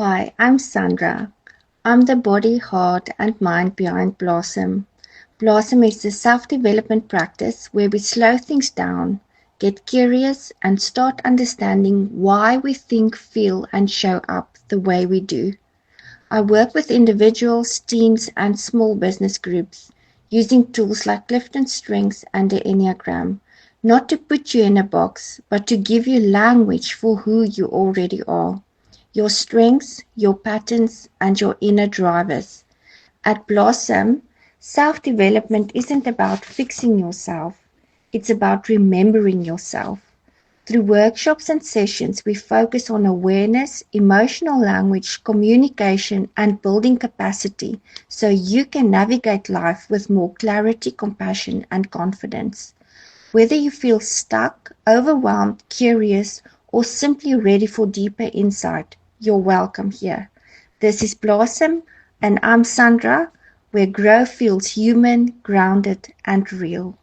Hi, I'm Sandra. I'm the body, heart, and mind behind Blossom. Blossom is a self development practice where we slow things down, get curious, and start understanding why we think, feel, and show up the way we do. I work with individuals, teams, and small business groups using tools like Clifton Strengths and the Enneagram, not to put you in a box, but to give you language for who you already are, your strengths, your patterns, and your inner drivers. At Blossom, self development isn't about fixing yourself, it's about remembering yourself. Through workshops and sessions, we focus on awareness, emotional language, communication, and building capacity so you can navigate life with more clarity, compassion, and confidence. Whether you feel stuck, overwhelmed, curious, or simply ready for deeper insight, you're welcome here. This is Blossom, and I'm Sandra, where growth feels human, grounded, and real.